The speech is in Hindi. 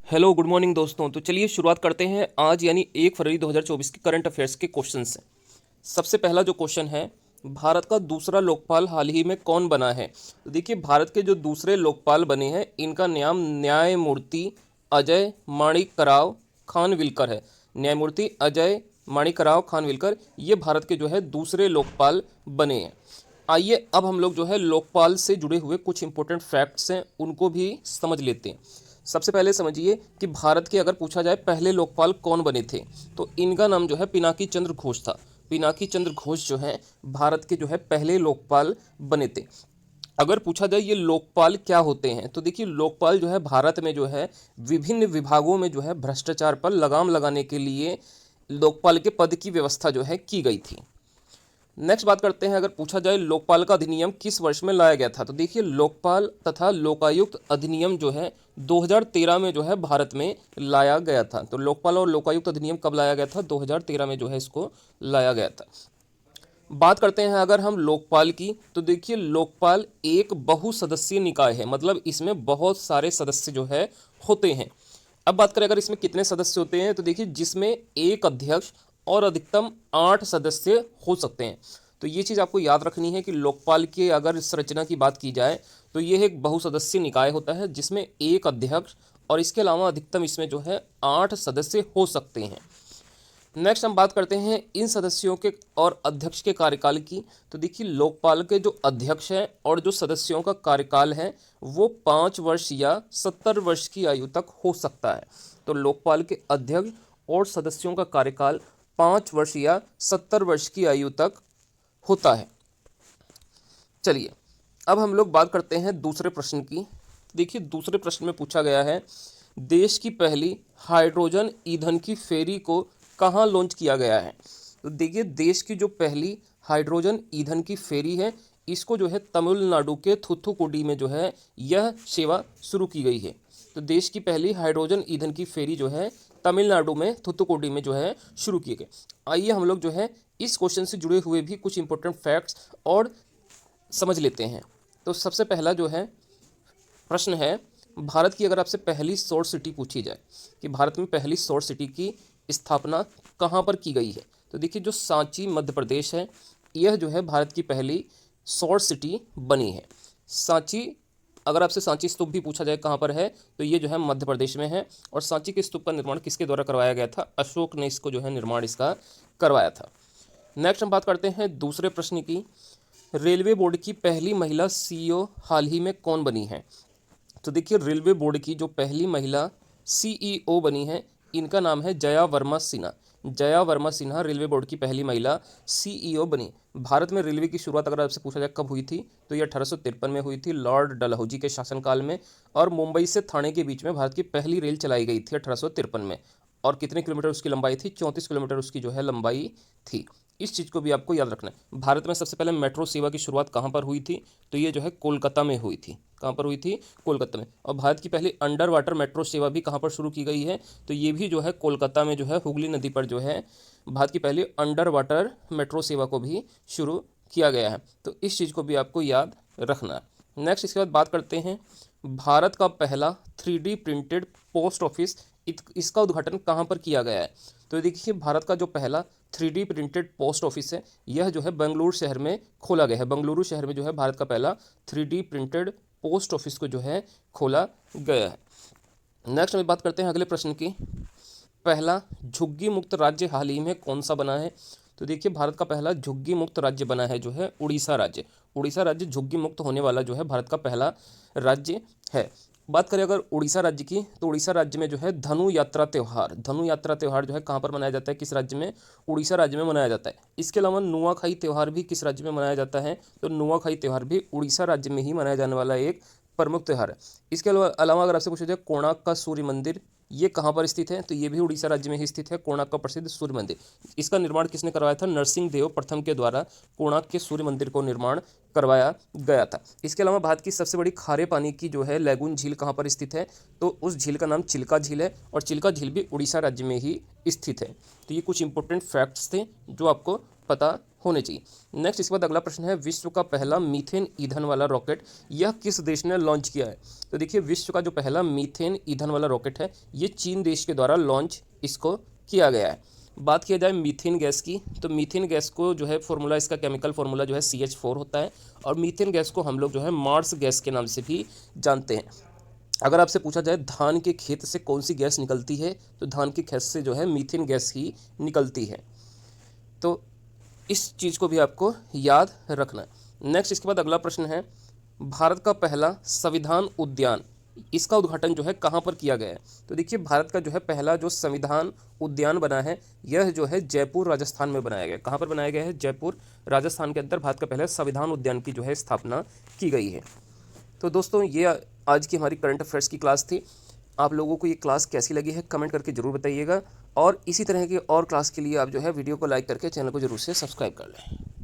हेलो गुड मॉर्निंग दोस्तों। तो चलिए शुरुआत करते हैं आज यानी 1 फरवरी 2024 के करंट अफेयर्स के क्वेश्चन से। सबसे पहला जो क्वेश्चन है, भारत का दूसरा लोकपाल हाल ही में कौन बना है। तो देखिए, भारत के जो दूसरे लोकपाल बने हैं इनका नाम न्यायमूर्ति अजय माणिकराव खानविलकर है। न्यायमूर्ति अजय माणिकराव खानविलकर ये भारत के जो है दूसरे लोकपाल बने हैं। आइए अब हम लोग जो है लोकपाल से जुड़े हुए कुछ इंपॉर्टेंट फैक्ट्स हैं उनको भी समझ लेते हैं। सबसे पहले समझिए कि भारत के अगर पूछा जाए पहले लोकपाल कौन बने थे, तो इनका नाम जो है पिनाकी चंद्र घोष था। पिनाकी चंद्र घोष जो है भारत के जो है पहले लोकपाल बने थे। अगर पूछा जाए ये लोकपाल क्या होते हैं, तो देखिए लोकपाल जो है भारत में जो है विभिन्न विभागों में जो है भ्रष्टाचार पर लगाम लगाने के लिए लोकपाल के पद की व्यवस्था जो है की गई थी। नेक्स्ट बात करते हैं, अगर पूछा जाए लोकपाल का अधिनियम किस वर्ष में लाया गया था, तो देखिए लोकपाल तथा लोकायुक्त अधिनियम जो है 2013 में जो है भारत में लाया गया था। तो लोकपाल और लोकायुक्त अधिनियम कब लाया गया था? 2013 में जो है इसको लाया गया था। बात करते हैं अगर हम लोकपाल की, तो देखिए लोकपाल एक बहुसदस्यीय निकाय है, मतलब इसमें बहुत सारे सदस्य जो है होते हैं। अब बात करें अगर इसमें कितने सदस्य होते हैं, तो देखिए जिसमें एक अध्यक्ष और अधिकतम 8 सदस्य हो सकते हैं। तो ये चीज़ आपको याद रखनी है कि लोकपाल के अगर संरचना की बात की जाए तो ये एक बहुसदस्यीय निकाय होता है जिसमें एक अध्यक्ष और इसके अलावा अधिकतम इसमें जो है 8 सदस्य हो सकते हैं। नेक्स्ट हम बात करते हैं इन सदस्यों के और अध्यक्ष के कार्यकाल की। तो देखिए लोकपाल के जो अध्यक्ष हैं और जो सदस्यों का कार्यकाल है वो 5 वर्ष या 70 वर्ष की आयु तक हो सकता है। तो लोकपाल के अध्यक्ष और सदस्यों का कार्यकाल 5 वर्ष या 70 वर्ष की आयु तक होता है। चलिए अब हम लोग बात करते हैं दूसरे प्रश्न की। देखिए दूसरे प्रश्न में पूछा गया है, देश की पहली हाइड्रोजन ईंधन की फेरी को कहाँ लॉन्च किया गया है। तो देखिए देश की जो पहली हाइड्रोजन ईंधन की फेरी है इसको जो है तमिलनाडु के थूथुकुडी में जो है यह सेवा शुरू की गई है। तो देश की पहली हाइड्रोजन ईंधन की फेरी जो है तमिलनाडु में थूथुकुडी में जो है शुरू किए गए। आइए हम लोग जो है इस क्वेश्चन से जुड़े हुए भी कुछ इंपॉर्टेंट फैक्ट्स और समझ लेते हैं। तो सबसे पहला जो है प्रश्न है, भारत की अगर आपसे पहली सौर सिटी पूछी जाए कि भारत में पहली सौर सिटी की स्थापना कहाँ पर की गई है, तो देखिए जो सांची मध्य प्रदेश है यह जो है भारत की पहली सौर सिटी बनी है। सांची, अगर आपसे सांची स्तूप भी पूछा जाए कहाँ पर है, तो ये जो है मध्य प्रदेश में है। और सांची के स्तूप का निर्माण किसके द्वारा करवाया गया था? अशोक ने इसको जो है निर्माण इसका करवाया था। नेक्स्ट हम बात करते हैं दूसरे प्रश्न की, रेलवे बोर्ड की पहली महिला सीईओ हाल ही में कौन बनी है। तो देखिए रेलवे बोर्ड की जो पहली महिला सीईओ बनी है इनका नाम है जया वर्मा सिन्हा। जया वर्मा सिन्हा रेलवे बोर्ड की पहली महिला सीईओ बनी। भारत में रेलवे की शुरुआत अगर आपसे पूछा जाए कब हुई थी, तो ये 1853 में हुई थी लॉर्ड डलहौजी के शासनकाल में। और मुंबई से थाने के बीच में भारत की पहली रेल चलाई गई थी 1853 में। और कितने किलोमीटर उसकी लंबाई थी? 34 किलोमीटर उसकी जो है लंबाई थी। इस चीज़ को भी आपको याद रखना है। भारत में सबसे पहले मेट्रो सेवा की शुरुआत कहाँ पर हुई थी? तो ये जो है कोलकाता में हुई थी। कहाँ पर हुई थी? कोलकाता में। और भारत की पहली अंडर वाटर मेट्रो सेवा भी कहाँ पर शुरू की गई है? तो ये भी जो है कोलकाता में जो है हुगली नदी पर जो है भारत की पहली अंडर वाटर मेट्रो सेवा को भी शुरू किया गया है। तो इस चीज़ को भी आपको याद रखना है। नेक्स्ट इसके बाद बात करते हैं, भारत का पहला 3D प्रिंटेड पोस्ट ऑफिस इसका उद्घाटन कहाँ पर किया गया है। तो देखिए भारत का जो पहला 3D प्रिंटेड पोस्ट ऑफिस है यह जो है बेंगलुरु शहर में खोला गया है। बेंगलुरु शहर में जो है भारत का पहला 3D प्रिंटेड पोस्ट ऑफिस को जो है खोला गया है। नेक्स्ट हम बात करते हैं अगले प्रश्न की, पहला झुग्गी मुक्त राज्य हाल ही में कौन सा बना है। तो देखिए भारत का पहला झुग्गी मुक्त राज्य बना है जो है उड़ीसा राज्य। उड़ीसा राज्य झुग्गी मुक्त होने वाला जो है भारत का पहला राज्य है। बात करें अगर उड़ीसा राज्य की, तो उड़ीसा राज्य में जो है धनु यात्रा त्यौहार जो है कहाँ पर मनाया जाता है? किस राज्य में? उड़ीसा राज्य में मनाया जाता है। इसके अलावा नुआखाई त्यौहार भी किस राज्य में मनाया जाता है? तो नुआखाई त्यौहार भी उड़ीसा राज्य में ही मनाया जाने वाला एक प्रमुख त्यौहार है। इसके अलावा अगर आपसे पूछा जाए कोणार्क का सूर्य मंदिर ये कहाँ पर स्थित है, तो ये भी उड़ीसा राज्य में ही स्थित है। कोणार्क का प्रसिद्ध सूर्य मंदिर, इसका निर्माण किसने करवाया था? नरसिंह देव प्रथम के द्वारा कोणार्क के सूर्य मंदिर को निर्माण करवाया गया था। इसके अलावा भारत की सबसे बड़ी खारे पानी की जो है लैगून झील कहाँ पर स्थित है? तो उस झील का नाम चिल्का झील है और चिल्का झील भी उड़ीसा राज्य में ही स्थित है। तो ये कुछ इंपॉर्टेंट फैक्ट्स थे जो आपको पता होने चाहिए। नेक्स्ट इसके बाद अगला प्रश्न है, विश्व का पहला मीथेन ईंधन वाला रॉकेट यह किस देश ने लॉन्च किया है? तो देखिए, विश्व का जो पहला मीथेन ईंधन वाला रॉकेट है ये चीन देश के द्वारा लॉन्च इसको किया गया है। बात किया जाए मीथेन गैस की, तो मीथेन गैस को जो है फॉर्मूला, इसका केमिकल फार्मूला जो है CH4 होता है, और मीथेन गैस को हम लोग जो है मार्स गैस के नाम से भी जानते हैं। अगर आपसे पूछा जाए धान के खेत से कौन सी गैस निकलती है, तो धान के खेत से जो है मीथेन गैस ही निकलती है। तो इस चीज़ को भी आपको याद रखना है। नेक्स्ट इसके बाद अगला प्रश्न है, भारत का पहला संविधान उद्यान, इसका उद्घाटन जो है कहाँ पर किया गया है? तो देखिए, भारत का जो है पहला जो संविधान उद्यान बना है यह जो है जयपुर राजस्थान में बनाया गया है। कहाँ पर बनाया गया है? जयपुर राजस्थान के अंदर भारत का पहला संविधान उद्यान की जो है स्थापना की गई है। तो दोस्तों, ये आज की हमारी करंट अफेयर्स की क्लास थी। आप लोगों को ये क्लास कैसी लगी है कमेंट करके ज़रूर बताइएगा, और इसी तरह की और क्लास के लिए आप जो है वीडियो को लाइक करके चैनल को ज़रूर से सब्सक्राइब कर लें।